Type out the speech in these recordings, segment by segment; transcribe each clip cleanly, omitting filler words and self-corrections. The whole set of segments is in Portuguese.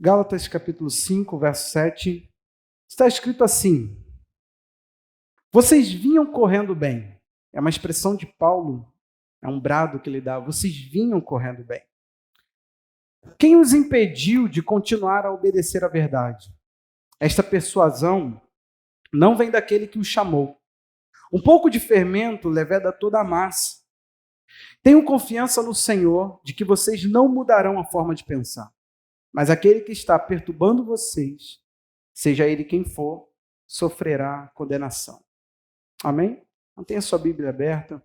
Gálatas capítulo 5, verso 7, está escrito assim: vocês vinham correndo bem. É uma expressão de Paulo, é um brado que ele dá. Vocês vinham correndo bem. Quem os impediu de continuar a obedecer à verdade? Esta persuasão não vem daquele que os chamou. Um pouco de fermento leveda toda a massa. Tenham confiança no Senhor de que vocês não mudarão a forma de pensar. Mas aquele que está perturbando vocês, seja ele quem for, sofrerá condenação. Amém? Mantenha sua Bíblia aberta.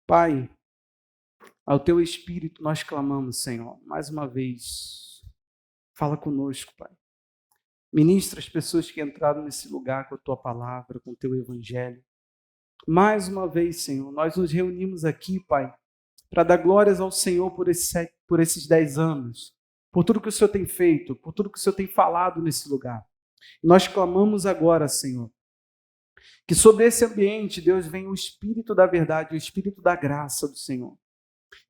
Pai, ao teu Espírito nós clamamos, Senhor, mais uma vez. Fala conosco, Pai. Ministra as pessoas que entraram nesse lugar com a tua palavra, com o teu evangelho. Mais uma vez, Senhor, nós nos reunimos aqui, Pai, para dar glórias ao Senhor por esses 10 anos, por tudo que o Senhor tem feito, por tudo que o Senhor tem falado nesse lugar. Nós clamamos agora, Senhor, que sobre esse ambiente, Deus, venha o Espírito da verdade, o Espírito da graça do Senhor.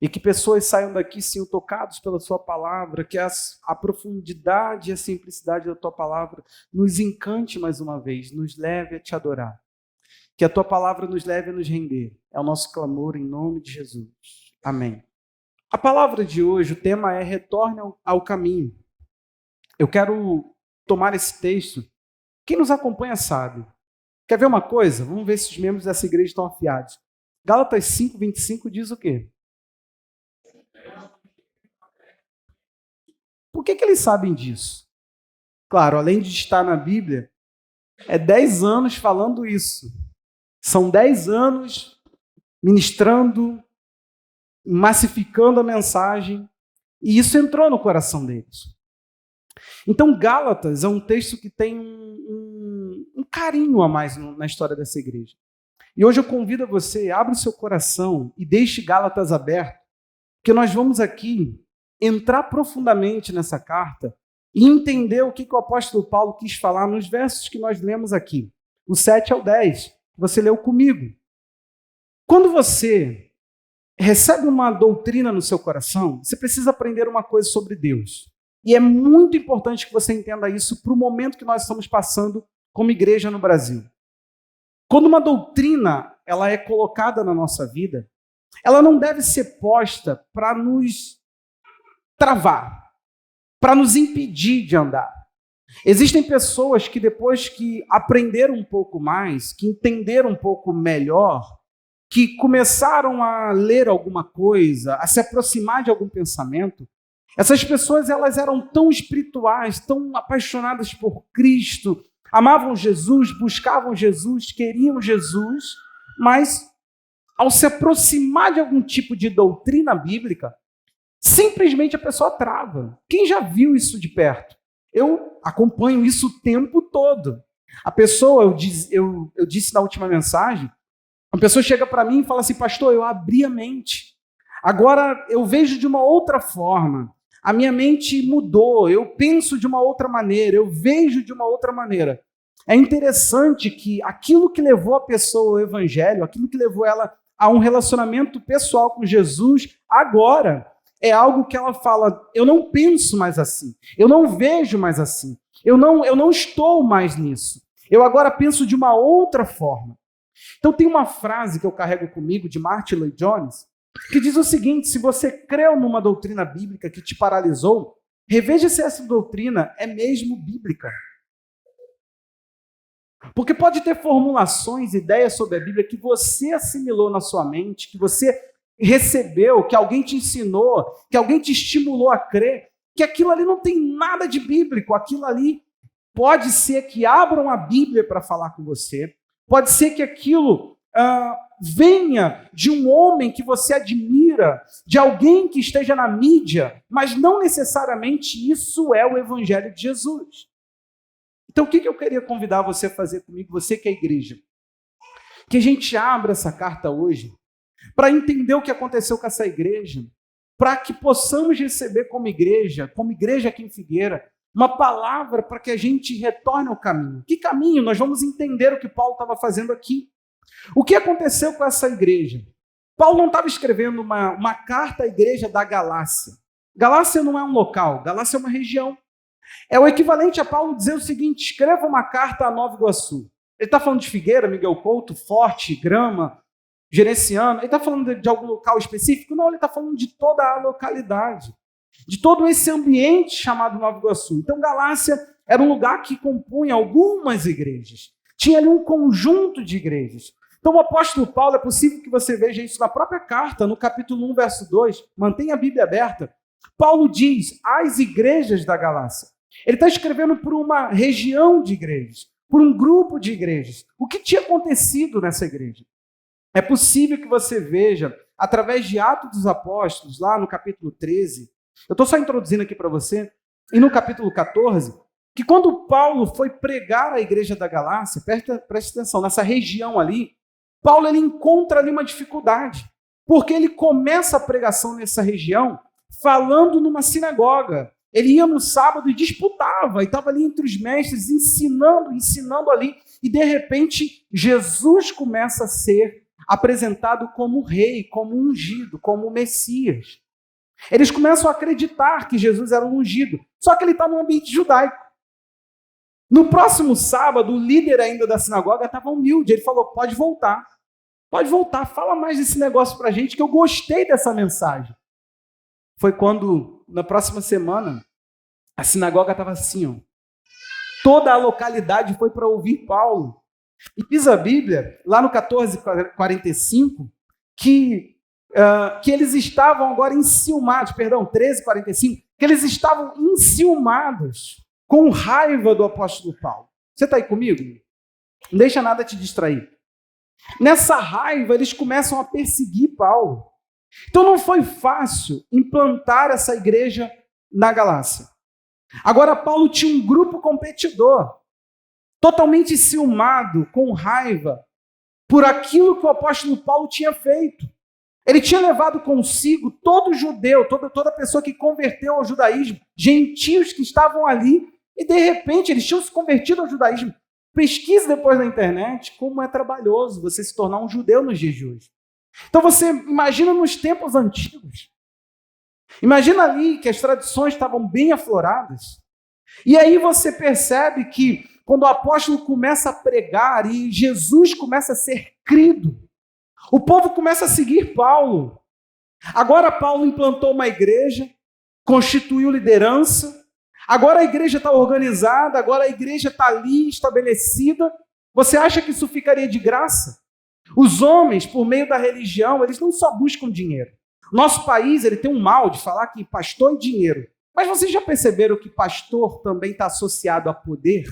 E que pessoas saiam daqui, Senhor, tocados pela sua palavra, que a profundidade e a simplicidade da tua palavra nos encante mais uma vez, nos leve a te adorar. Que a tua palavra nos leve a nos render. É o nosso clamor em nome de Jesus. Amém. A palavra de hoje, o tema é retorne ao caminho. Eu quero tomar esse texto. Quem nos acompanha sabe. Quer ver uma coisa? Vamos ver se os membros dessa igreja estão afiados. Gálatas 5, 25 diz o quê? Por que eles sabem disso? Claro, além de estar na Bíblia, é 10 anos falando isso. São 10 anos ministrando, massificando a mensagem, e isso entrou no coração deles. Então, Gálatas é um texto que tem um carinho a mais na história dessa igreja. E hoje eu convido você, abra o seu coração e deixe Gálatas aberto, porque nós vamos aqui entrar profundamente nessa carta e entender o que o apóstolo Paulo quis falar nos versos que nós lemos aqui, do 7 ao 10, que você leu comigo. Quando você recebe uma doutrina no seu coração, você precisa aprender uma coisa sobre Deus. E é muito importante que você entenda isso para o momento que nós estamos passando como igreja no Brasil. Quando uma doutrina ela é colocada na nossa vida, ela não deve ser posta para nos travar, para nos impedir de andar. Existem pessoas que depois que aprenderam um pouco mais, que entenderam um pouco melhor, que começaram a ler alguma coisa, a se aproximar de algum pensamento, essas pessoas elas eram tão espirituais, tão apaixonadas por Cristo, amavam Jesus, buscavam Jesus, queriam Jesus, mas ao se aproximar de algum tipo de doutrina bíblica, simplesmente a pessoa trava. Quem já viu isso de perto? Eu acompanho isso o tempo todo. A pessoa, eu disse na última mensagem, a pessoa chega para mim e fala assim, pastor, eu abri a mente. Agora eu vejo de uma outra forma. A minha mente mudou, eu penso de uma outra maneira, eu vejo de uma outra maneira. É interessante que aquilo que levou a pessoa ao evangelho, aquilo que levou ela a um relacionamento pessoal com Jesus, agora é algo que ela fala, eu não penso mais assim, eu não vejo mais assim, eu não estou mais nisso. Eu agora penso de uma outra forma. Então tem uma frase que eu carrego comigo de Martin Lloyd-Jones, que diz o seguinte, se você creu numa doutrina bíblica que te paralisou, reveja se essa doutrina é mesmo bíblica. Porque pode ter formulações, ideias sobre a Bíblia que você assimilou na sua mente, que você recebeu, que alguém te ensinou, que alguém te estimulou a crer, que aquilo ali não tem nada de bíblico, aquilo ali pode ser que abram a Bíblia para falar com você, pode ser que aquilo venha de um homem que você admira, de alguém que esteja na mídia, mas não necessariamente isso é o Evangelho de Jesus. Então, o que eu queria convidar você a fazer comigo, você que é a igreja? Que a gente abra essa carta hoje para entender o que aconteceu com essa igreja, para que possamos receber como igreja aqui em Figueira, uma palavra para que a gente retorne ao caminho. Que caminho? Nós vamos entender o que Paulo estava fazendo aqui. O que aconteceu com essa igreja? Paulo não estava escrevendo uma carta à igreja da Galácia. Galácia não é um local, Galácia é uma região. É o equivalente a Paulo dizer o seguinte: escreva uma carta a Nova Iguaçu. Ele está falando de Figueira, Miguel Couto, Forte, Grama, Gerenciano. Ele está falando de algum local específico? Não, ele está falando de toda a localidade, de todo esse ambiente chamado Nova Iguaçu. Então, Galácia era um lugar que compunha algumas igrejas. Tinha ali um conjunto de igrejas. Então, o apóstolo Paulo, é possível que você veja isso na própria carta, no capítulo 1, verso 2. Mantenha a Bíblia aberta. Paulo diz às igrejas da Galácia. Ele está escrevendo por uma região de igrejas, por um grupo de igrejas. O que tinha acontecido nessa igreja? É possível que você veja, através de Atos dos Apóstolos, lá no capítulo 13, eu estou só introduzindo aqui para você, e no capítulo 14, que quando Paulo foi pregar à igreja da Galácia, preste atenção, nessa região ali, Paulo ele encontra ali uma dificuldade, porque ele começa a pregação nessa região falando numa sinagoga. Ele ia no sábado e disputava, e estava ali entre os mestres, ensinando ali, e de repente Jesus começa a ser apresentado como rei, como ungido, como Messias. Eles começam a acreditar que Jesus era um ungido, só que ele está no ambiente judaico. No próximo sábado, o líder ainda da sinagoga estava humilde, ele falou: pode voltar, fala mais desse negócio para a gente, que eu gostei dessa mensagem. Foi quando, na próxima semana, a sinagoga estava assim, ó. Toda a localidade foi para ouvir Paulo. E diz a Bíblia, lá no 14:45, que eles estavam agora enciumados, 13:45, que eles estavam enciumados, com raiva do apóstolo Paulo. Você está aí comigo? Não deixa nada te distrair. Nessa raiva, eles começam a perseguir Paulo. Então não foi fácil implantar essa igreja na Galácia. Agora Paulo tinha um grupo competidor, totalmente ciumado, com raiva, por aquilo que o apóstolo Paulo tinha feito. Ele tinha levado consigo todo judeu, toda pessoa que converteu ao judaísmo, gentios que estavam ali, e de repente eles tinham se convertido ao judaísmo. Pesquise depois na internet como é trabalhoso você se tornar um judeu nos dias de hoje. Então você imagina nos tempos antigos. Imagina ali que as tradições estavam bem afloradas. E aí você percebe que quando o apóstolo começa a pregar e Jesus começa a ser crido, o povo começa a seguir Paulo. Agora Paulo implantou uma igreja, constituiu liderança, agora a igreja está organizada, agora a igreja está ali estabelecida. Você acha que isso ficaria de graça? Os homens, por meio da religião, eles não só buscam dinheiro. Nosso país ele tem um mal de falar que pastor é dinheiro. Mas vocês já perceberam que pastor também está associado a poder?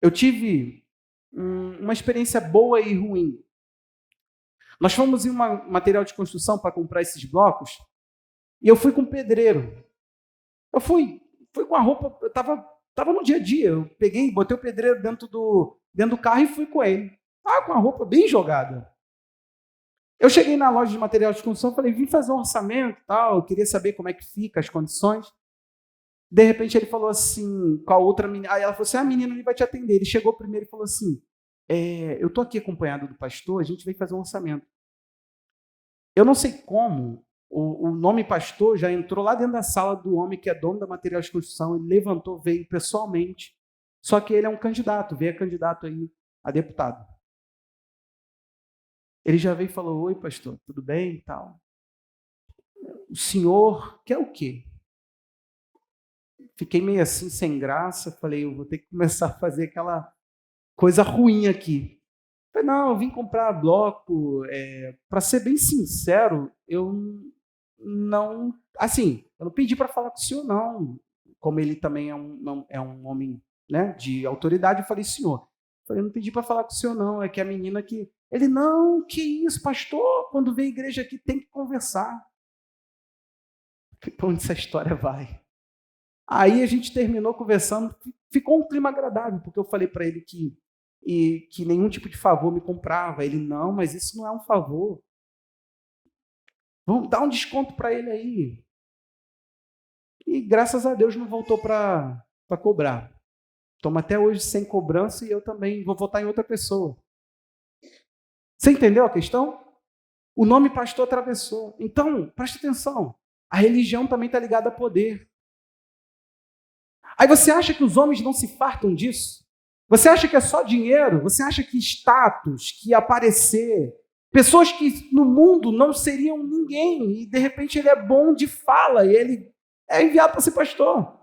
Eu tive uma experiência boa e ruim. Nós fomos em um material de construção para comprar esses blocos e eu fui com um pedreiro. Eu fui com a roupa, eu estava no dia a dia. Eu peguei, botei o pedreiro dentro do carro e fui com ele. Estava com a roupa bem jogada. Eu cheguei na loja de material de construção e falei: vim fazer um orçamento e tal, eu queria saber como é que fica, as condições. De repente ele falou assim, com a outra menina, aí ela falou assim: a menina ali vai te atender. Ele chegou primeiro e falou assim: eu estou aqui acompanhado do pastor, a gente veio fazer um orçamento. Eu não sei como, o nome pastor já entrou lá dentro da sala do homem que é dono da material de construção, ele levantou, veio pessoalmente, só que ele é um candidato, veio candidato aí a deputado. Ele já veio e falou: oi pastor, tudo bem e tal? O senhor quer o quê? Fiquei meio assim, sem graça, falei: eu vou ter que começar a fazer aquela coisa ruim aqui. Falei: não, eu vim comprar bloco, para ser bem sincero, eu não pedi para falar com o senhor, não. Como ele também é um homem, né, de autoridade, eu falei: senhor, eu não pedi para falar com o senhor, não, é que a menina que... Ele: não, que isso, pastor, quando vem a igreja aqui tem que conversar. Para onde essa história vai? Aí a gente terminou conversando, ficou um clima agradável, porque eu falei para ele que nenhum tipo de favor me comprava. Ele: não, mas isso não é um favor. Vamos dar um desconto para ele aí. E graças a Deus não voltou para cobrar. Estamos até hoje sem cobrança e eu também vou votar em outra pessoa. Você entendeu a questão? O nome pastor atravessou. Então, preste atenção. A religião também está ligada a poder. Aí você acha que os homens não se fartam disso? Você acha que é só dinheiro? Você acha que status, que aparecer, pessoas que no mundo não seriam ninguém, e de repente ele é bom de fala, e ele é enviado para ser pastor.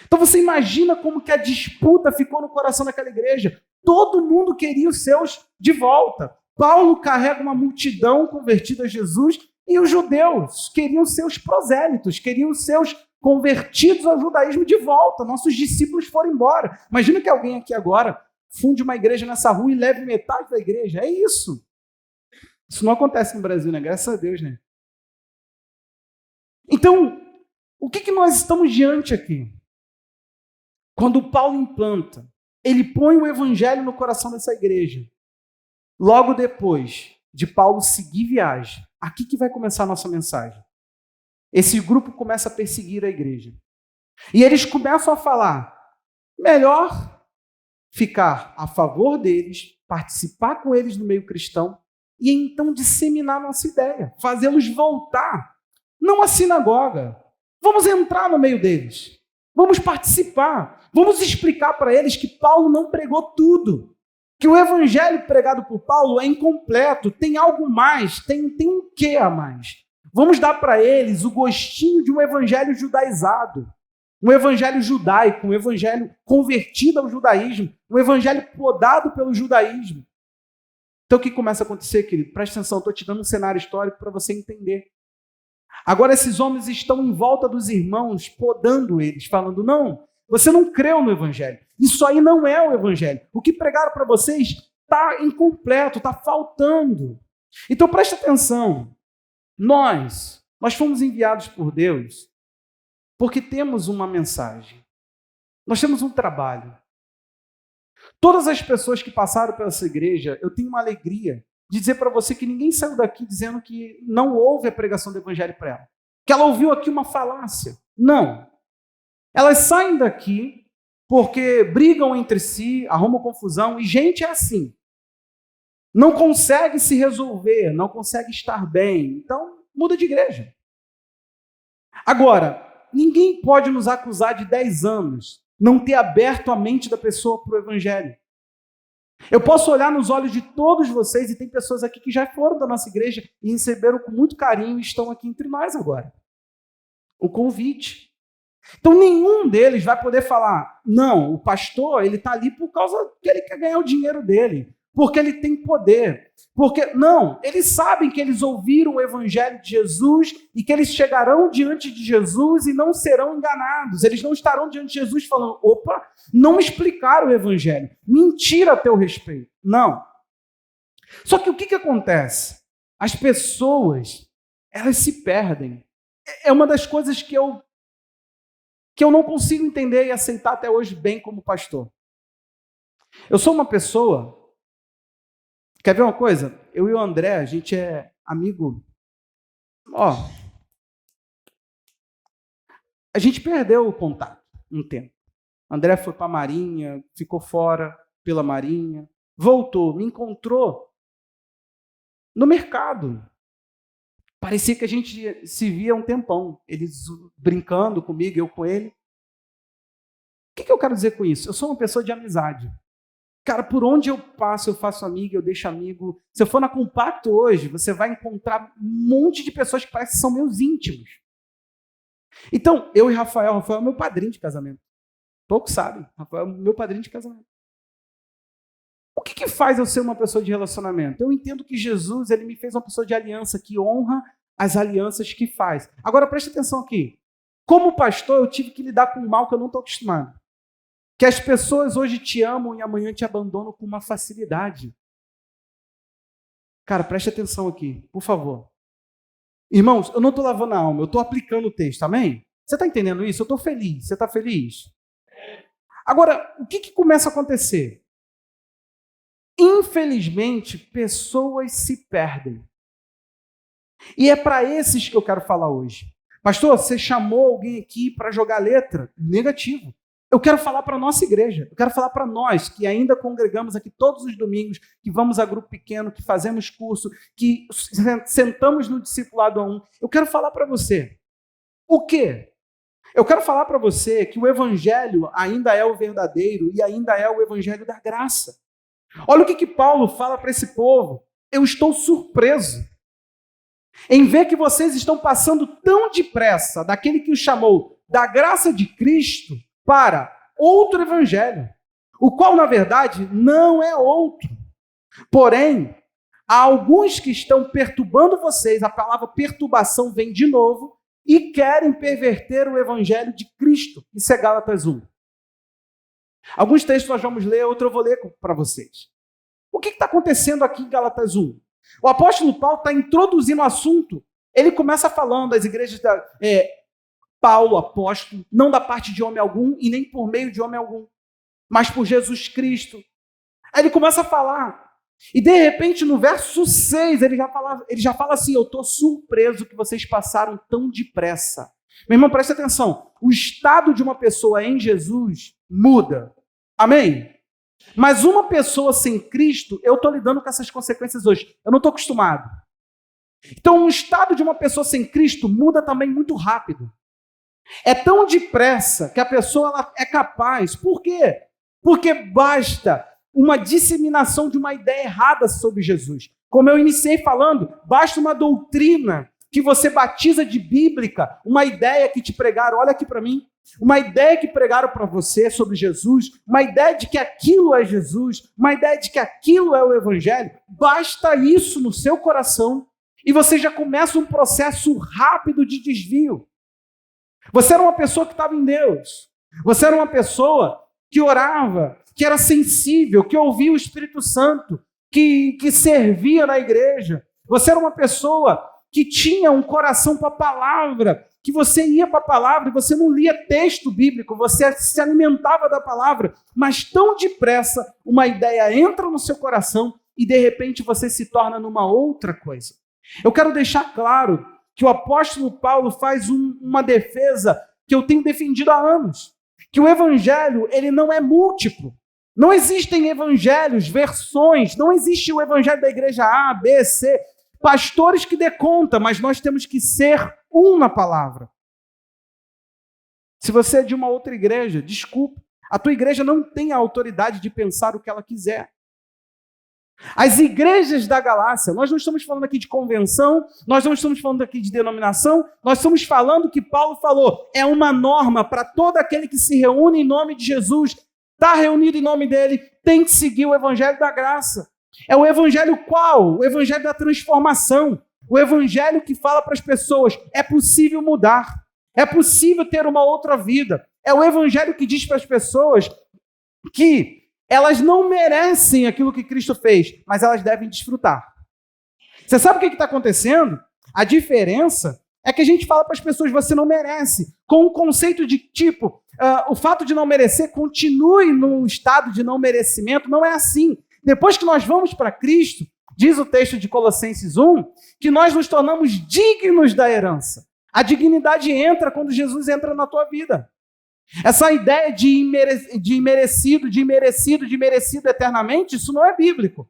Então você imagina como que a disputa ficou no coração daquela igreja. Todo mundo queria os seus de volta. Paulo carrega uma multidão convertida a Jesus, e os judeus queriam seus prosélitos, queriam seus convertidos ao judaísmo de volta. Nossos discípulos foram embora. Imagina que alguém aqui agora funde uma igreja nessa rua e leve metade da igreja. É isso. Isso não acontece no Brasil, né? Graças a Deus, né? Então, o que nós estamos diante aqui? Quando Paulo implanta, ele põe o evangelho no coração dessa igreja. Logo depois de Paulo seguir viagem, aqui que vai começar a nossa mensagem. Esse grupo começa a perseguir a igreja. E eles começam a falar, melhor ficar a favor deles, participar com eles no meio cristão, e então disseminar nossa ideia, fazê-los voltar. Não à sinagoga. Vamos entrar no meio deles. Vamos participar. Vamos explicar para eles que Paulo não pregou tudo. Que o evangelho pregado por Paulo é incompleto, tem algo mais, tem um quê a mais. Vamos dar para eles o gostinho de um evangelho judaizado, um evangelho judaico, um evangelho convertido ao judaísmo, um evangelho podado pelo judaísmo. Então o que começa a acontecer, querido? Presta atenção, estou te dando um cenário histórico para você entender. Agora esses homens estão em volta dos irmãos, podando eles, falando, não, você não creu no evangelho. Isso aí não é o evangelho. O que pregaram para vocês está incompleto, está faltando. Então presta atenção. Nós fomos enviados por Deus porque temos uma mensagem. Nós temos um trabalho. Todas as pessoas que passaram pela essa igreja, eu tenho uma alegria de dizer para você que ninguém saiu daqui dizendo que não houve a pregação do evangelho para ela. Que ela ouviu aqui uma falácia. Não. Elas saem daqui porque brigam entre si, arrumam confusão, e gente é assim. Não consegue se resolver, não consegue estar bem. Então, muda de igreja. Agora, ninguém pode nos acusar de 10 anos não ter aberto a mente da pessoa para o evangelho. Eu posso olhar nos olhos de todos vocês, e tem pessoas aqui que já foram da nossa igreja e receberam com muito carinho e estão aqui entre nós agora. O convite. Então nenhum deles vai poder falar, não, o pastor ele está ali por causa que ele quer ganhar o dinheiro dele, porque ele tem poder. Porque, não, eles sabem que eles ouviram o evangelho de Jesus e que eles chegarão diante de Jesus e não serão enganados. Eles não estarão diante de Jesus falando, opa, não me explicaram o evangelho. Mentira a teu respeito. Não. Só que o que acontece? As pessoas, elas se perdem. É uma das coisas que eu não consigo entender e aceitar até hoje bem como pastor. Eu sou uma pessoa... Quer ver uma coisa? Eu e o André, a gente é amigo. A gente perdeu o contato um tempo. O André foi para a Marinha, ficou fora pela Marinha, voltou, me encontrou no mercado. Parecia que a gente se via um tempão. Eles brincando comigo, eu com ele. O que eu quero dizer com isso? Eu sou uma pessoa de amizade. Cara, por onde eu passo, eu faço amigo, eu deixo amigo. Se eu for na Compacto hoje, você vai encontrar um monte de pessoas que parecem que são meus íntimos. Então, eu e Rafael é meu padrinho de casamento. Poucos sabem, Rafael é meu padrinho de casamento. O que faz eu ser uma pessoa de relacionamento? Eu entendo que Jesus ele me fez uma pessoa de aliança, que honra as alianças que faz. Agora, preste atenção aqui. Como pastor, eu tive que lidar com um mal que eu não estou acostumado. Que as pessoas hoje te amam e amanhã te abandonam com uma facilidade. Cara, preste atenção aqui, por favor. Irmãos, eu não estou lavando a alma, eu estou aplicando o texto, amém? Você está entendendo isso? Eu estou feliz. Você está feliz? Agora, o que começa a acontecer? Infelizmente, pessoas se perdem. E é para esses que eu quero falar hoje. Pastor, você chamou alguém aqui para jogar letra? Negativo. Eu quero falar para a nossa igreja, eu quero falar para nós que ainda congregamos aqui todos os domingos, que vamos a grupo pequeno, que fazemos curso, que sentamos no discipulado a um. Eu quero falar para você. O quê? Eu quero falar para você que o evangelho ainda é o verdadeiro e ainda é o evangelho da graça. Olha o que Paulo fala para esse povo. Eu estou surpreso em ver que vocês estão passando tão depressa daquele que os chamou da graça de Cristo para outro evangelho, o qual, na verdade, não é outro. Porém, há alguns que estão perturbando vocês, a palavra perturbação vem de novo, e querem perverter o evangelho de Cristo. Isso é Gálatas 1. Alguns textos nós vamos ler, outro eu vou ler para vocês. O que está acontecendo aqui em Gálatas 1? O apóstolo Paulo está introduzindo o assunto. Ele começa falando das igrejas Paulo, apóstolo, não da parte de homem algum e nem por meio de homem algum, mas por Jesus Cristo. Aí ele começa a falar. E de repente, no verso 6, ele já fala assim: eu estou surpreso que vocês passaram tão depressa. Meu irmão, preste atenção. O estado de uma pessoa em Jesus muda. Amém? Mas uma pessoa sem Cristo, eu estou lidando com essas consequências hoje. Eu não estou acostumado. Então, o estado de uma pessoa sem Cristo muda também muito rápido. É tão depressa que a pessoa ela é capaz. Por quê? Porque basta uma disseminação de uma ideia errada sobre Jesus. Como eu iniciei falando, basta uma doutrina que você batiza de bíblica, uma ideia que te pregaram, olha aqui para mim, uma ideia que pregaram para você sobre Jesus, uma ideia de que aquilo é Jesus, uma ideia de que aquilo é o evangelho, basta isso no seu coração e você já começa um processo rápido de desvio. Você era uma pessoa que estava em Deus, você era uma pessoa que orava, que era sensível, que ouvia o Espírito Santo, que servia na igreja. Você era uma pessoa que tinha um coração para a palavra, que você ia para a palavra e você não lia texto bíblico, você se alimentava da palavra, mas tão depressa uma ideia entra no seu coração e de repente você se torna numa outra coisa. Eu quero deixar claro que o apóstolo Paulo faz uma defesa que eu tenho defendido há anos, que o evangelho ele não é múltiplo. Não existem evangelhos, versões, não existe o evangelho da igreja A, B, C, pastores que dê conta, mas nós temos que ser um na palavra. Se você é de uma outra igreja, desculpe, a tua igreja não tem a autoridade de pensar o que ela quiser. As igrejas da Galácia, nós não estamos falando aqui de convenção, nós não estamos falando aqui de denominação, nós estamos falando que Paulo falou, é uma norma para todo aquele que se reúne em nome de Jesus, está reunido em nome dele, tem que seguir o evangelho da graça. É o evangelho qual? O evangelho da transformação, o evangelho que fala para as pessoas, é possível mudar, é possível ter uma outra vida, é o evangelho que diz para as pessoas que elas não merecem aquilo que Cristo fez, mas elas devem desfrutar. Você sabe o que está acontecendo? A diferença é que a gente fala para as pessoas, você não merece, com o conceito de tipo, o fato de não merecer continue num estado de não merecimento, não é assim. Depois que nós vamos para Cristo, diz o texto de Colossenses 1, que nós nos tornamos dignos da herança. A dignidade entra quando Jesus entra na tua vida. Essa ideia de imerecido eternamente, isso não é bíblico.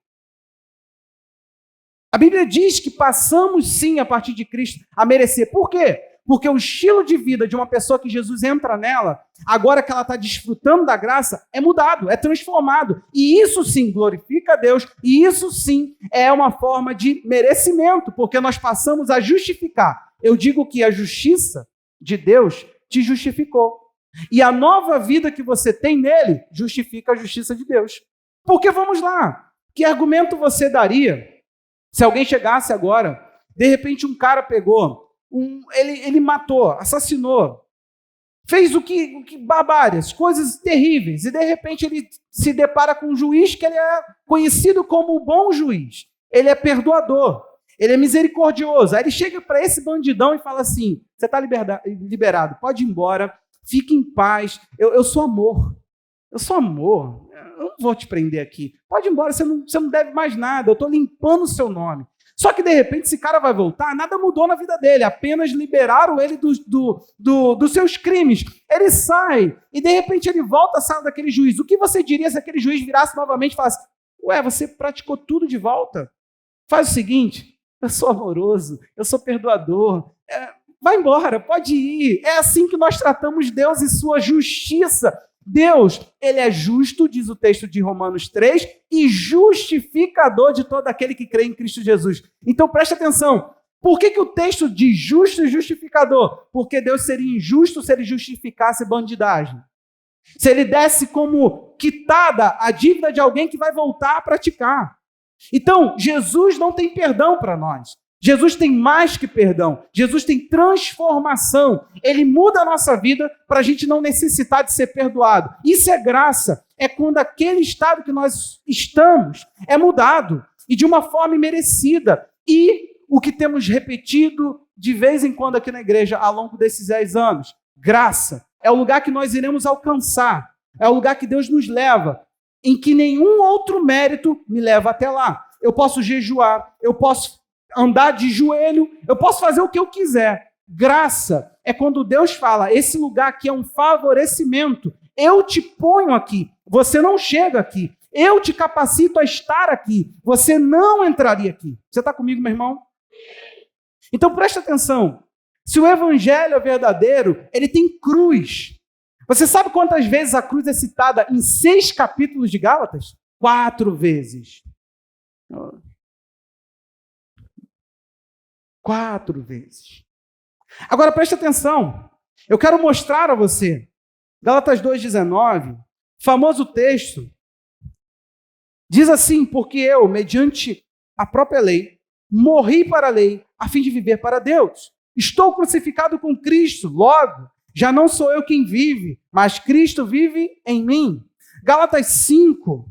A Bíblia diz que passamos sim, a partir de Cristo, a merecer. Por quê? Porque o estilo de vida de uma pessoa que Jesus entra nela, agora que ela está desfrutando da graça, é mudado, é transformado. E isso sim glorifica a Deus, e isso sim é uma forma de merecimento, porque nós passamos a justificar. Eu digo que a justiça de Deus te justificou. E a nova vida que você tem nele justifica a justiça de Deus. Porque vamos lá, que argumento você daria se alguém chegasse agora, de repente um cara pegou, ele matou, assassinou, fez o que barbárias, coisas terríveis, e de repente ele se depara com um juiz que ele é conhecido como o bom juiz, ele é perdoador, ele é misericordioso. Aí ele chega para esse bandidão e fala assim, você está liberado, pode ir embora, fique em paz, eu sou amor, eu não vou te prender aqui, pode ir embora, você não deve mais nada, eu estou limpando o seu nome. Só que, de repente, esse cara vai voltar, nada mudou na vida dele, apenas liberaram ele dos seus crimes. Ele sai e, de repente, ele volta à sala daquele juiz. O que você diria se aquele juiz virasse novamente e falasse: ué, você praticou tudo de volta? Faz o seguinte, eu sou amoroso, eu sou perdoador, vai embora, pode ir. É assim que nós tratamos Deus e sua justiça. Deus, ele é justo, diz o texto de Romanos 3, e justificador de todo aquele que crê em Cristo Jesus. Então preste atenção, por que o texto diz justo e justificador? Porque Deus seria injusto se ele justificasse bandidagem. Se ele desse como quitada a dívida de alguém que vai voltar a praticar. Então, Jesus não tem perdão para nós. Jesus tem mais que perdão. Jesus tem transformação. Ele muda a nossa vida para a gente não necessitar de ser perdoado. Isso é graça. É quando aquele estado que nós estamos é mudado e de uma forma imerecida. E o que temos repetido de vez em quando aqui na igreja ao longo desses 10 anos, graça. É o lugar que nós iremos alcançar. É o lugar que Deus nos leva, em que nenhum outro mérito me leva até lá. Eu posso jejuar, eu posso andar de joelho, eu posso fazer o que eu quiser. Graça é quando Deus fala: esse lugar aqui é um favorecimento, eu te ponho aqui, você não chega aqui, eu te capacito a estar aqui, você não entraria aqui. Você está comigo, meu irmão? Então preste atenção, se o evangelho é verdadeiro, ele tem cruz. Você sabe quantas vezes a cruz é citada em 6 capítulos de Gálatas? 4 vezes. 4 vezes. Agora preste atenção, eu quero mostrar a você, Gálatas 2,19, famoso texto, diz assim: porque eu, mediante a própria lei, morri para a lei, a fim de viver para Deus. Estou crucificado com Cristo, logo, já não sou eu quem vive, mas Cristo vive em mim. Gálatas 5,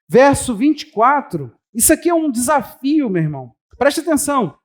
verso 24, isso aqui é um desafio, meu irmão. Preste atenção.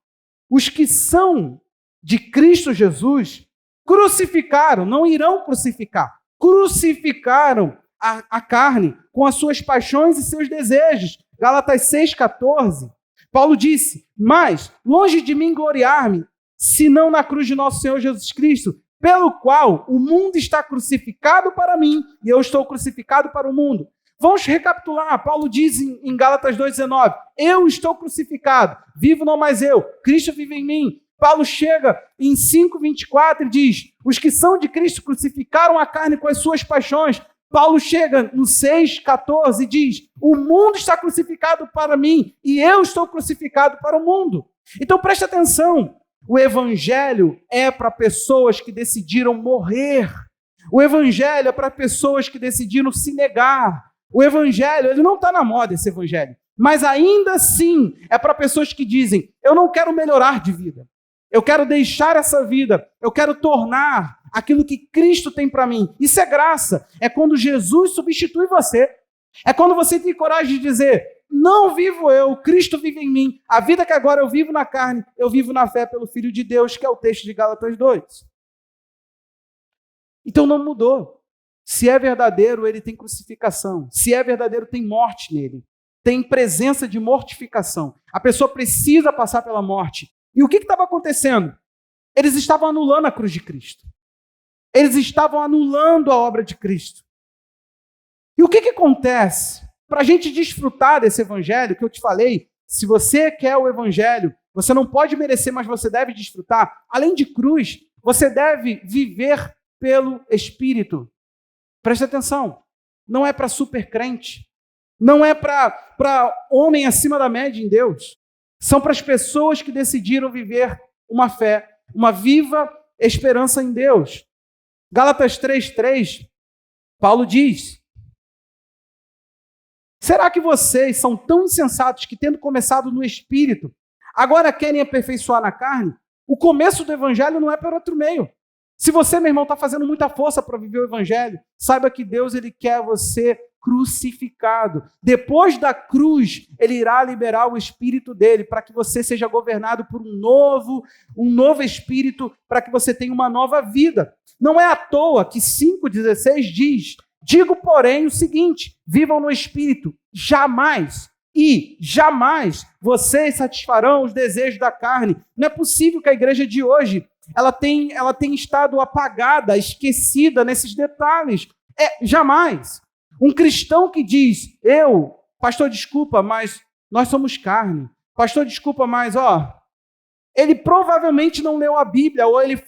Os que são de Cristo Jesus crucificaram, não irão crucificar, crucificaram a carne com as suas paixões e seus desejos. Gálatas 6,14. Paulo disse: mas, longe de mim gloriar-me, senão na cruz de nosso Senhor Jesus Cristo, pelo qual o mundo está crucificado para mim e eu estou crucificado para o mundo. Vamos recapitular. Paulo diz em Gálatas 2,19, eu estou crucificado, vivo não mais eu, Cristo vive em mim. Paulo chega em 5,24 e diz, os que são de Cristo crucificaram a carne com as suas paixões. Paulo chega no 6,14 e diz, o mundo está crucificado para mim e eu estou crucificado para o mundo. Então preste atenção, o evangelho é para pessoas que decidiram morrer. O evangelho é para pessoas que decidiram se negar. O evangelho, ele não está na moda, esse evangelho, mas ainda assim é para pessoas que dizem, eu não quero melhorar de vida, eu quero deixar essa vida, eu quero tornar aquilo que Cristo tem para mim. Isso é graça, é quando Jesus substitui você, é quando você tem coragem de dizer, não vivo eu, Cristo vive em mim, a vida que agora eu vivo na carne, eu vivo na fé pelo Filho de Deus, que é o texto de Gálatas 2. Então não mudou. Se é verdadeiro, ele tem crucificação. Se é verdadeiro, tem morte nele. Tem presença de mortificação. A pessoa precisa passar pela morte. E o que estava acontecendo? Eles estavam anulando a cruz de Cristo. Eles estavam anulando a obra de Cristo. E o que acontece? Para a gente desfrutar desse evangelho que eu te falei, se você quer o evangelho, você não pode merecer, mas você deve desfrutar. Além de cruz, você deve viver pelo Espírito. Preste atenção, não é para super crente, não é para homem acima da média em Deus. São para as pessoas que decidiram viver uma fé, uma viva esperança em Deus. Gálatas 3,3, Paulo diz, será que vocês são tão insensatos que, tendo começado no Espírito, agora querem aperfeiçoar na carne? O começo do Evangelho não é por outro meio. Se você, meu irmão, está fazendo muita força para viver o Evangelho, saiba que Deus ele quer você crucificado. Depois da cruz, ele irá liberar o Espírito dele para que você seja governado por um novo Espírito, para que você tenha uma nova vida. Não é à toa que 5,16 diz, digo, porém, o seguinte, vivam no Espírito, jamais e jamais vocês satisfarão os desejos da carne. Não é possível que a igreja de hoje ela tenha estado apagada, esquecida nesses detalhes. Jamais. Um cristão que diz, pastor, desculpa, mas nós somos carne. Pastor, desculpa, mas, ele provavelmente não leu a Bíblia, ou ele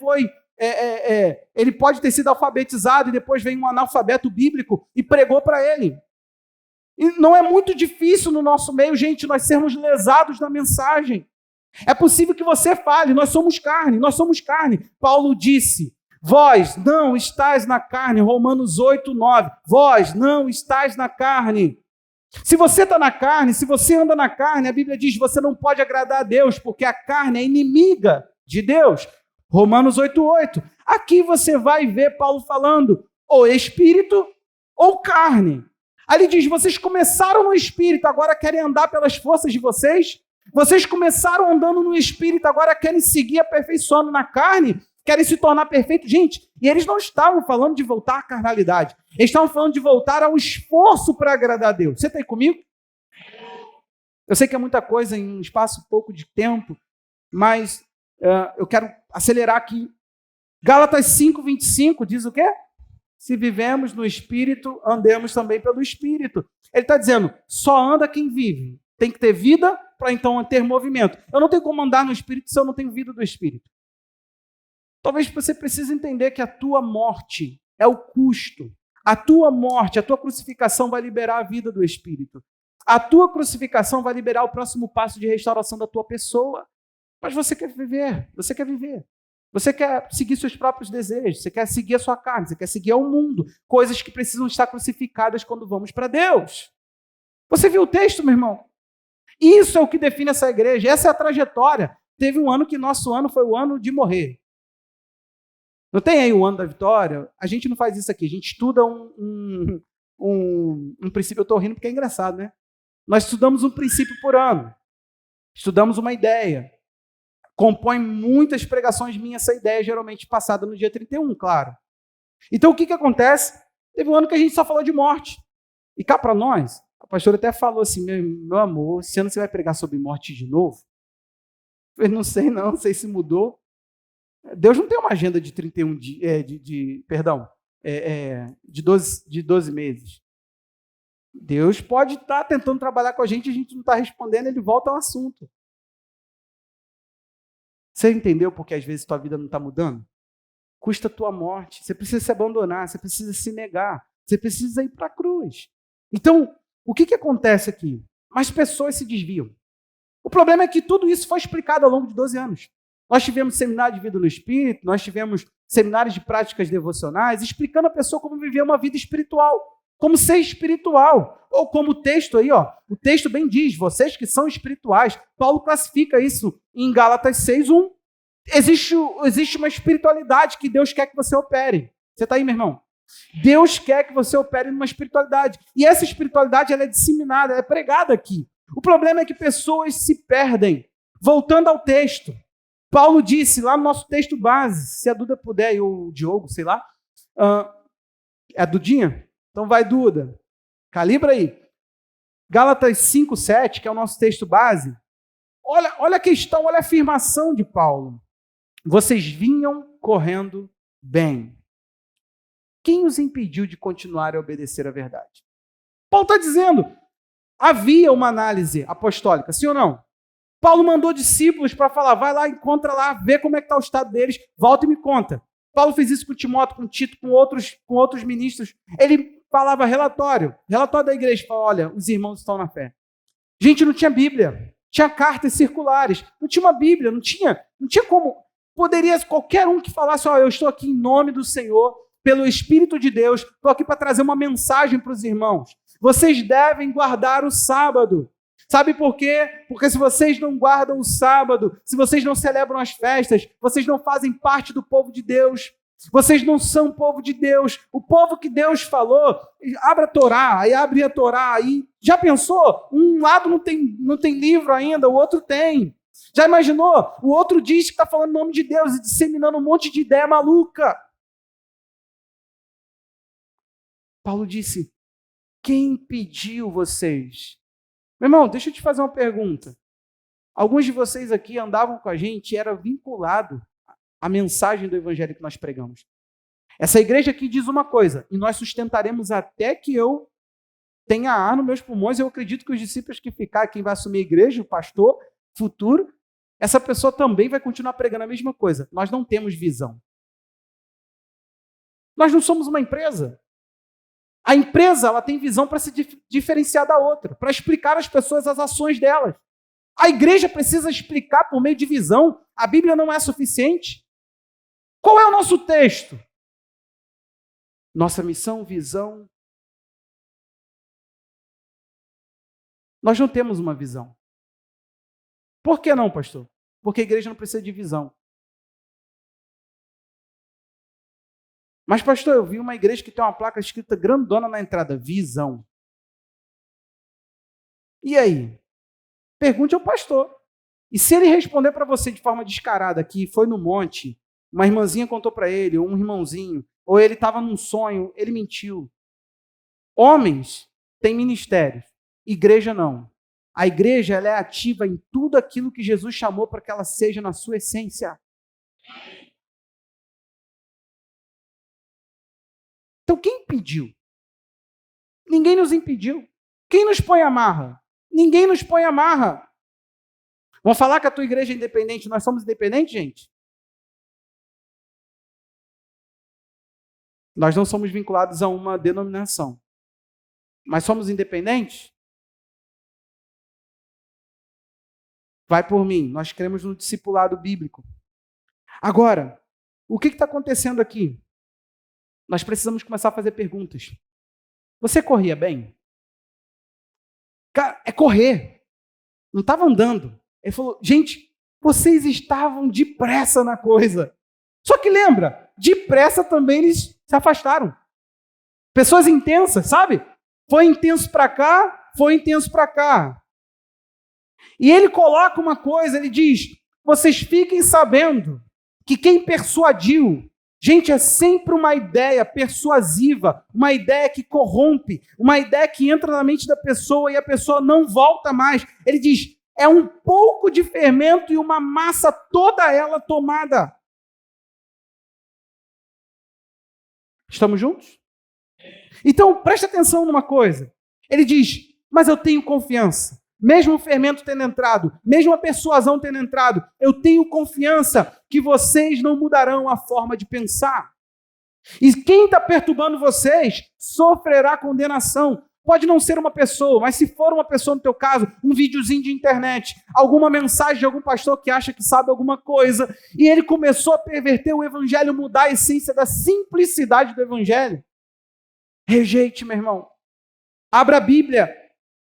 ele pode ter sido alfabetizado e depois vem um analfabeto bíblico e pregou para ele. E não é muito difícil no nosso meio, gente, nós sermos lesados na mensagem. É possível que você fale, nós somos carne. Paulo disse, vós não estáis na carne, Romanos 8, 9, vós não estáis na carne. Se você está na carne, se você anda na carne, a Bíblia diz, você não pode agradar a Deus, porque a carne é inimiga de Deus. Romanos 8, 8. Aqui você vai ver Paulo falando, ou espírito ou carne. Aí ele diz, vocês começaram no espírito, agora querem andar pelas forças de vocês? Vocês começaram andando no espírito, agora querem seguir aperfeiçoando na carne? Querem se tornar perfeitos? Gente, e eles não estavam falando de voltar à carnalidade. Eles estavam falando de voltar ao esforço para agradar a Deus. Você está aí comigo? Eu sei que é muita coisa em um espaço pouco de tempo, mas eu quero acelerar aqui. Gálatas 5, 25 diz o quê? Se vivemos no Espírito, andemos também pelo Espírito. Ele está dizendo, só anda quem vive. Tem que ter vida para então ter movimento. Eu não tenho como andar no Espírito se eu não tenho vida do Espírito. Talvez você precise entender que a tua morte é o custo. A tua morte, a tua crucificação vai liberar a vida do Espírito. A tua crucificação vai liberar o próximo passo de restauração da tua pessoa. Mas você quer viver, você quer viver. Você quer seguir seus próprios desejos, você quer seguir a sua carne, você quer seguir ao mundo, coisas que precisam estar crucificadas quando vamos para Deus. Você viu o texto, meu irmão? Isso é o que define essa igreja, essa é a trajetória. Teve um ano que nosso ano foi o ano de morrer. Não tem aí o ano da vitória? A gente não faz isso aqui, a gente estuda um princípio, eu estou rindo porque é engraçado, né? Nós estudamos um princípio por ano, estudamos uma ideia. Compõe muitas pregações minhas essa ideia, geralmente passada no dia 31, claro. Então, o que acontece? Teve um ano que a gente só falou de morte. E cá para nós, a pastora até falou assim, meu amor, esse ano você vai pregar sobre morte de novo? Eu não sei se mudou. Deus não tem uma agenda de 31 dias, de 12 meses. Deus pode estar tentando trabalhar com a gente não está respondendo, ele volta ao assunto. Você entendeu porque às vezes tua vida não está mudando? Custa a tua morte. Você precisa se abandonar, você precisa se negar, você precisa ir para a cruz. Então, o que acontece aqui? Mais pessoas se desviam. O problema é que tudo isso foi explicado ao longo de 12 anos. Nós tivemos seminário de vida no Espírito, nós tivemos seminários de práticas devocionais, explicando a pessoa como viver uma vida espiritual, como ser espiritual. Ou como o texto aí, o texto bem diz, vocês que são espirituais. Paulo classifica isso em Gálatas 6:1. Existe uma espiritualidade que Deus quer que você opere. Você está aí, meu irmão? Deus quer que você opere numa espiritualidade. E essa espiritualidade ela é disseminada, ela é pregada aqui. O problema é que pessoas se perdem. Voltando ao texto, Paulo disse lá no nosso texto base, se a Duda puder, ou o Diogo, sei lá, é a Dudinha? Então vai, Duda. Calibra aí. Gálatas 5:7, que é o nosso texto base. Olha a questão, olha a afirmação de Paulo. Vocês vinham correndo bem. Quem os impediu de continuar a obedecer à verdade? Paulo está dizendo, havia uma análise apostólica, sim ou não? Paulo mandou discípulos para falar, vai lá, encontra lá, vê como é que está o estado deles, volta e me conta. Paulo fez isso com Timóteo, com Tito, com outros ministros. Ele falava relatório da igreja, falava, olha, os irmãos estão na fé. Gente, não tinha Bíblia, tinha cartas circulares, não tinha uma Bíblia, não tinha como, poderia qualquer um que falasse, eu estou aqui em nome do Senhor, pelo Espírito de Deus, estou aqui para trazer uma mensagem para os irmãos. Vocês devem guardar o sábado. Sabe por quê? Porque se vocês não guardam o sábado, se vocês não celebram as festas, vocês não fazem parte do povo de Deus. Vocês não são povo de Deus. O povo que Deus falou, abre a Torá, aí abre a Torá, aí já pensou? Um lado não tem livro ainda, o outro tem. Já imaginou? O outro diz que está falando em nome de Deus e disseminando um monte de ideia maluca. Paulo disse, quem impediu vocês? Meu irmão, deixa eu te fazer uma pergunta. Alguns de vocês aqui andavam com a gente e era vinculado à mensagem do evangelho que nós pregamos. Essa igreja aqui diz uma coisa, e nós sustentaremos até que eu tenha ar nos meus pulmões. Eu acredito que os discípulos que ficar, quem vai assumir a igreja, o pastor futuro, essa pessoa também vai continuar pregando a mesma coisa. Nós não temos visão. Nós não somos uma empresa. A empresa, ela tem visão para se diferenciar da outra, para explicar às pessoas as ações delas. A igreja precisa explicar por meio de visão. A Bíblia não é suficiente. Qual é o nosso texto? Nossa missão, visão. Nós não temos uma visão. Por que não, pastor? Porque a igreja não precisa de visão. Mas, pastor, eu vi uma igreja que tem uma placa escrita grandona na entrada, visão. E aí? Pergunte ao pastor. E se ele responder para você de forma descarada que foi no monte, uma irmãzinha contou para ele, ou um irmãozinho, ou ele estava num sonho, ele mentiu. Homens têm ministérios, igreja não. A igreja, ela é ativa em tudo aquilo que Jesus chamou para que ela seja na sua essência. Então, quem impediu? Ninguém nos impediu. Quem nos põe amarra? Ninguém nos põe amarra. Vão falar que a tua igreja é independente, nós somos independentes, gente? Nós não somos vinculados a uma denominação. Mas somos independentes? Vai por mim, nós cremos no discipulado bíblico. Agora, o que está acontecendo aqui? Nós precisamos começar a fazer perguntas. Você corria bem? Cara, é correr. Não estava andando. Ele falou, gente, vocês estavam depressa na coisa. Só que lembra, depressa também eles se afastaram. Pessoas intensas, sabe? Foi intenso para cá, foi intenso para cá. E ele coloca uma coisa, ele diz, vocês fiquem sabendo que quem persuadiu, gente, é sempre uma ideia persuasiva, uma ideia que corrompe, uma ideia que entra na mente da pessoa e a pessoa não volta mais. Ele diz, é um pouco de fermento e uma massa toda ela tomada. Estamos juntos? Então, preste atenção numa coisa. Ele diz, mas eu tenho confiança. Mesmo o fermento tendo entrado, mesmo a persuasão tendo entrado, eu tenho confiança que vocês não mudarão a forma de pensar. E quem está perturbando vocês sofrerá condenação. Pode não ser uma pessoa, mas se for uma pessoa no teu caso, um videozinho de internet, alguma mensagem de algum pastor que acha que sabe alguma coisa, e ele começou a perverter o evangelho, mudar a essência da simplicidade do evangelho. Rejeite, meu irmão. Abra a Bíblia.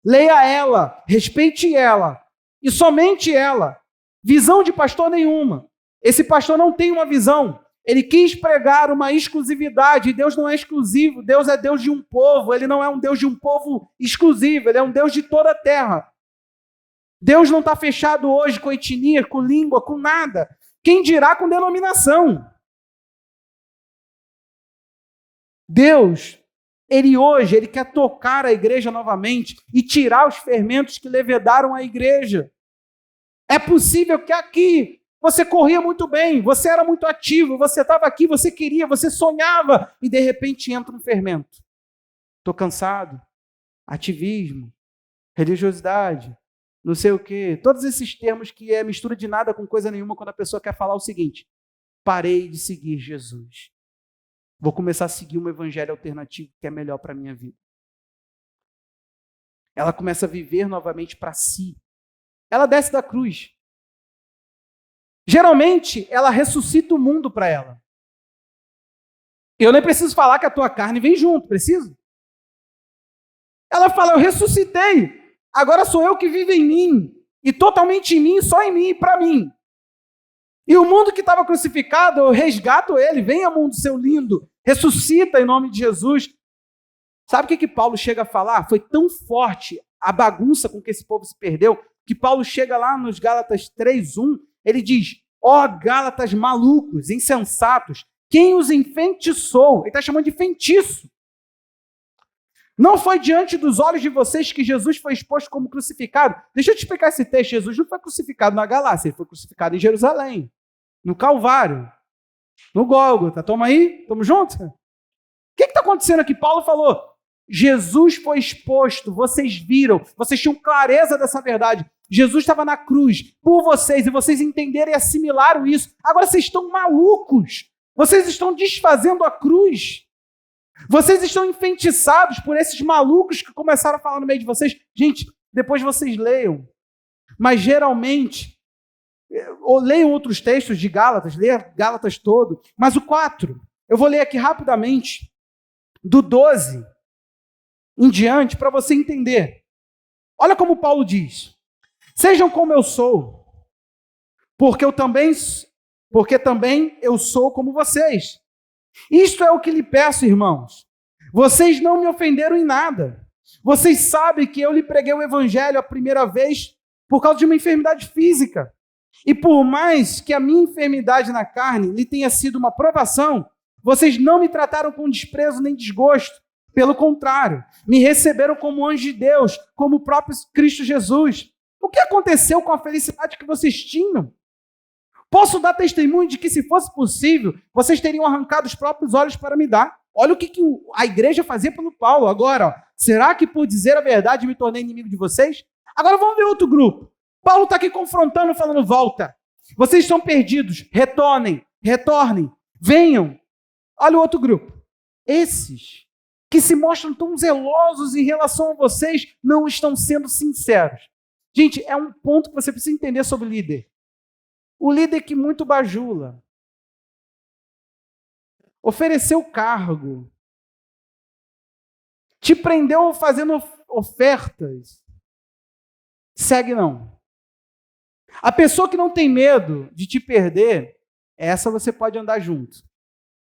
Leia ela, respeite ela, e somente ela. Visão de pastor nenhuma. Esse pastor não tem uma visão. Ele quis pregar uma exclusividade, e Deus não é exclusivo, Deus é Deus de um povo, Ele não é um Deus de um povo exclusivo, Ele é um Deus de toda a terra. Deus não está fechado hoje com etnia, com língua, com nada. Quem dirá com denominação? Deus, Ele quer tocar a igreja novamente e tirar os fermentos que levedaram a igreja. É possível que aqui você corria muito bem, você era muito ativo, você estava aqui, você queria, você sonhava, e de repente entra um fermento. Estou cansado, ativismo, religiosidade, não sei o quê, todos esses termos que é mistura de nada com coisa nenhuma quando a pessoa quer falar o seguinte, parei de seguir Jesus. Vou começar a seguir um evangelho alternativo que é melhor para a minha vida. Ela começa a viver novamente para si. Ela desce da cruz. Geralmente, ela ressuscita o mundo para ela. Eu nem preciso falar que a tua carne vem junto, preciso? Ela fala, eu ressuscitei, agora sou eu que vivo em mim, e totalmente em mim, só em mim e para mim. E o mundo que estava crucificado, eu resgato ele, venha mundo seu lindo, ressuscita em nome de Jesus. Sabe o que Paulo chega a falar? Foi tão forte a bagunça com que esse povo se perdeu, que Paulo chega lá nos Gálatas 3:1, ele diz, ó Gálatas malucos, insensatos, quem os enfeitiçou? Ele está chamando de feitiço. Não foi diante dos olhos de vocês que Jesus foi exposto como crucificado? Deixa eu te explicar esse texto. Jesus não foi crucificado na Galácia, ele foi crucificado em Jerusalém, no Calvário, no Gólgota. Toma aí? Tamo junto? O que está acontecendo aqui? Paulo falou, Jesus foi exposto, vocês viram, vocês tinham clareza dessa verdade. Jesus estava na cruz por vocês e vocês entenderam e assimilaram isso. Agora vocês estão malucos. Vocês estão desfazendo a cruz. Vocês estão enfeitiçados por esses malucos que começaram a falar no meio de vocês. Gente, depois vocês leiam. Mas geralmente, ou leiam outros textos de Gálatas, leia Gálatas todo. Mas o 4, eu vou ler aqui rapidamente, do 12 em diante, para você entender. Olha como Paulo diz. Sejam como eu sou, porque também eu sou como vocês. Isto é o que lhe peço, irmãos. Vocês não me ofenderam em nada. Vocês sabem que eu lhe preguei o evangelho a primeira vez por causa de uma enfermidade física. E por mais que a minha enfermidade na carne lhe tenha sido uma provação, vocês não me trataram com desprezo nem desgosto. Pelo contrário, me receberam como anjo de Deus, como o próprio Cristo Jesus. O que aconteceu com a felicidade que vocês tinham? Posso dar testemunho de que, se fosse possível, vocês teriam arrancado os próprios olhos para me dar. Olha o que a igreja fazia pelo Paulo. Agora, ó, será que por dizer a verdade me tornei inimigo de vocês? Agora vamos ver outro grupo. Paulo está aqui confrontando, falando, volta. Vocês estão perdidos. Retornem, venham. Olha o outro grupo. Esses que se mostram tão zelosos em relação a vocês não estão sendo sinceros. Gente, é um ponto que você precisa entender sobre o líder. O líder que muito bajula, ofereceu cargo, te prendeu fazendo ofertas, segue não. A pessoa que não tem medo de te perder, essa você pode andar junto.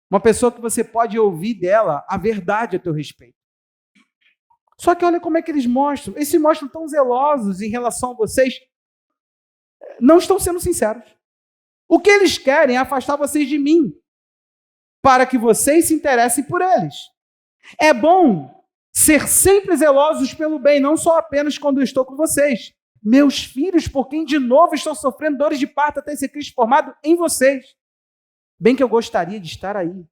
Uma pessoa que você pode ouvir dela a verdade a teu respeito. Só que olha como é que eles mostram. Eles se mostram tão zelosos em relação a vocês, não estão sendo sinceros. O que eles querem é afastar vocês de mim, para que vocês se interessem por eles. É bom ser sempre zelosos pelo bem, não só apenas quando eu estou com vocês. Meus filhos, por quem de novo estão sofrendo dores de parto até ser Cristo formado em vocês. Bem que eu gostaria de estar aí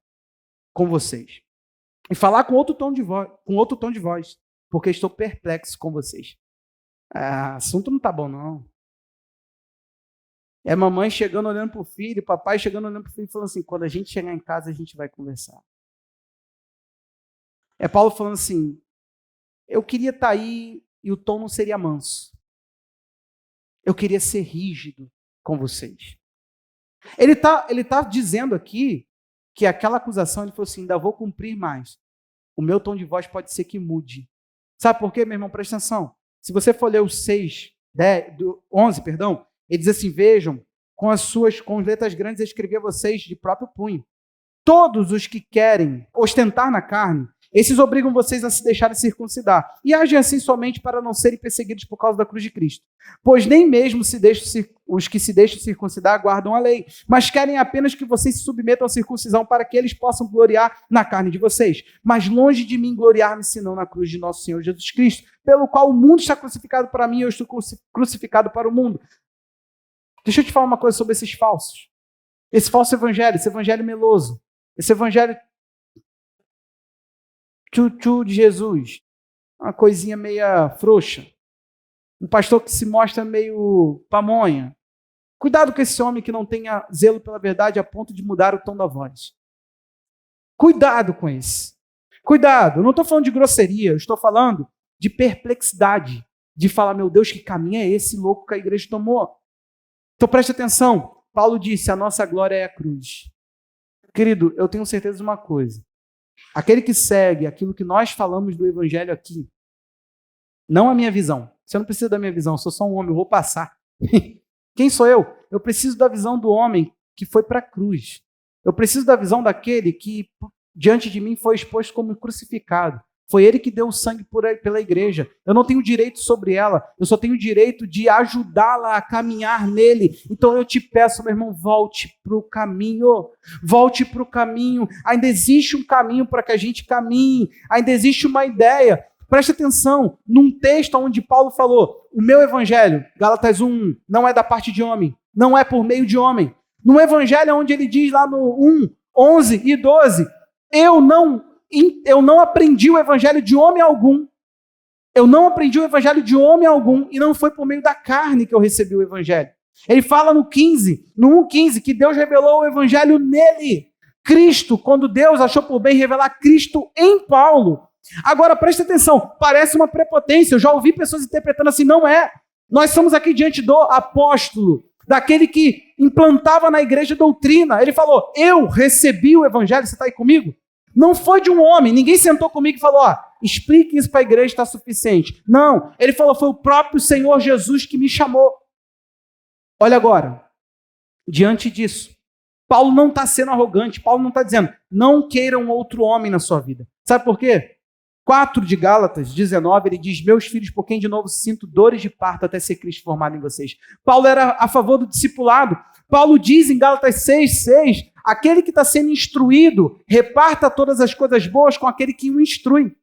com vocês. E falar com outro tom de voz, porque estou perplexo com vocês. Assunto não está bom, não. É mamãe chegando olhando para o filho, papai chegando olhando para o filho e falando assim, quando a gente chegar em casa, a gente vai conversar. É Paulo falando assim, eu queria estar aí e o tom não seria manso. Eu queria ser rígido com vocês. Ele tá dizendo aqui que aquela acusação, ele falou assim, ainda vou cumprir mais. O meu tom de voz pode ser que mude. Sabe por quê, meu irmão? Presta atenção. Se você for ler o 11, ele diz assim, vejam, com letras grandes, eu escrevi a vocês de próprio punho. Todos os que querem ostentar na carne, esses obrigam vocês a se deixarem circuncidar. E agem assim somente para não serem perseguidos por causa da cruz de Cristo. Pois nem mesmo os que se deixam circuncidar guardam a lei, mas querem apenas que vocês se submetam à circuncisão para que eles possam gloriar na carne de vocês. Mas longe de mim gloriar-me senão na cruz de nosso Senhor Jesus Cristo, pelo qual o mundo está crucificado para mim e eu estou crucificado para o mundo. Deixa eu te falar uma coisa sobre esses falsos. Esse falso evangelho, esse evangelho meloso, esse evangelho tchu-tchu de Jesus, uma coisinha meia frouxa, um pastor que se mostra meio pamonha. Cuidado com esse homem que não tenha zelo pela verdade a ponto de mudar o tom da voz. Cuidado com esse. Cuidado, eu não estou falando de grosseria, eu estou falando de perplexidade, de falar, meu Deus, que caminho é esse louco que a igreja tomou? Então preste atenção, Paulo disse, a nossa glória é a cruz. Querido, eu tenho certeza de uma coisa, aquele que segue aquilo que nós falamos do evangelho aqui, não a minha visão, você não precisa da minha visão, eu sou só um homem, eu vou passar. Quem sou eu? Eu preciso da visão do homem que foi para a cruz. Eu preciso da visão daquele que diante de mim foi exposto como crucificado. Foi ele que deu o sangue pela igreja. Eu não tenho direito sobre ela, eu só tenho o direito de ajudá-la a caminhar nele. Então eu te peço, meu irmão, volte para o caminho. Volte para o caminho. Ainda existe um caminho para que a gente caminhe. Ainda existe uma ideia. preste atenção, num texto onde Paulo falou, o meu evangelho, Gálatas 1, não é da parte de homem, não é por meio de homem. No evangelho onde ele diz lá no 1, 11 e 12, eu não aprendi o evangelho de homem algum. Eu não aprendi o evangelho de homem algum e não foi por meio da carne que eu recebi o evangelho. Ele fala no 1,15, que Deus revelou o evangelho nele. Cristo, quando Deus achou por bem revelar Cristo em Paulo. Agora, preste atenção, parece uma prepotência. Eu já ouvi pessoas interpretando assim, não é. Nós estamos aqui diante do apóstolo, daquele que implantava na igreja doutrina. Ele falou, eu recebi o evangelho, você está aí comigo? Não foi de um homem, ninguém sentou comigo e falou, explique isso para a igreja, está suficiente. Não, ele falou, foi o próprio Senhor Jesus que me chamou. Olha agora, diante disso, Paulo não está sendo arrogante, Paulo não está dizendo, não queiram outro homem na sua vida. Sabe por quê? 4 de Gálatas 19, ele diz, meus filhos, por quem de novo sinto dores de parto até ser Cristo formado em vocês. Paulo era a favor do discipulado. Paulo diz em Gálatas 6, aquele que está sendo instruído, reparta todas as coisas boas com aquele que o instrui.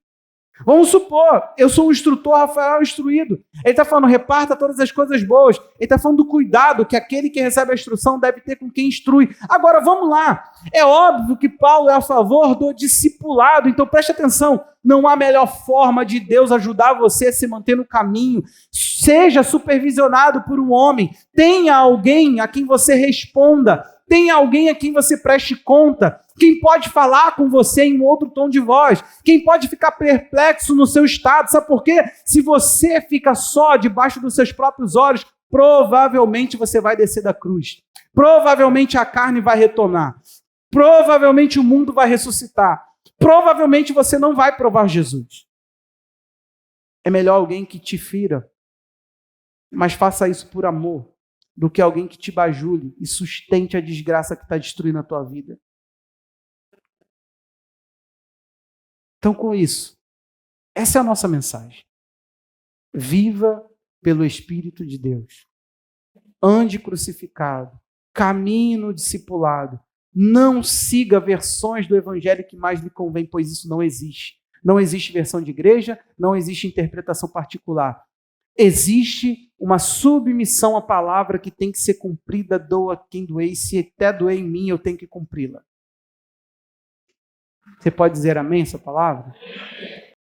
Vamos supor, eu sou o instrutor, Rafael é o instruído. Ele está falando, reparta todas as coisas boas. Ele está falando do cuidado que aquele que recebe a instrução deve ter com quem instrui. Agora, vamos lá. É óbvio que Paulo é a favor do discipulado, então preste atenção. Não há melhor forma de Deus ajudar você a se manter no caminho. Seja supervisionado por um homem. Tenha alguém a quem você responda. Tenha alguém a quem você preste conta. Quem pode falar com você em um outro tom de voz. Quem pode ficar perplexo no seu estado. Sabe por quê? Se você fica só debaixo dos seus próprios olhos, provavelmente você vai descer da cruz. Provavelmente a carne vai retornar. Provavelmente o mundo vai ressuscitar. Provavelmente você não vai provar Jesus. É melhor alguém que te fira, mas faça isso por amor, do que alguém que te bajule e sustente a desgraça que está destruindo a tua vida. Então, com isso, essa é a nossa mensagem. Viva pelo Espírito de Deus. Ande crucificado. Caminhe no discipulado. Não siga versões do evangelho que mais lhe convém, pois isso não existe. Não existe versão de igreja, não existe interpretação particular. Existe uma submissão à palavra que tem que ser cumprida, doa quem doer, e se até doer em mim, eu tenho que cumpri-la. Você pode dizer amém essa palavra?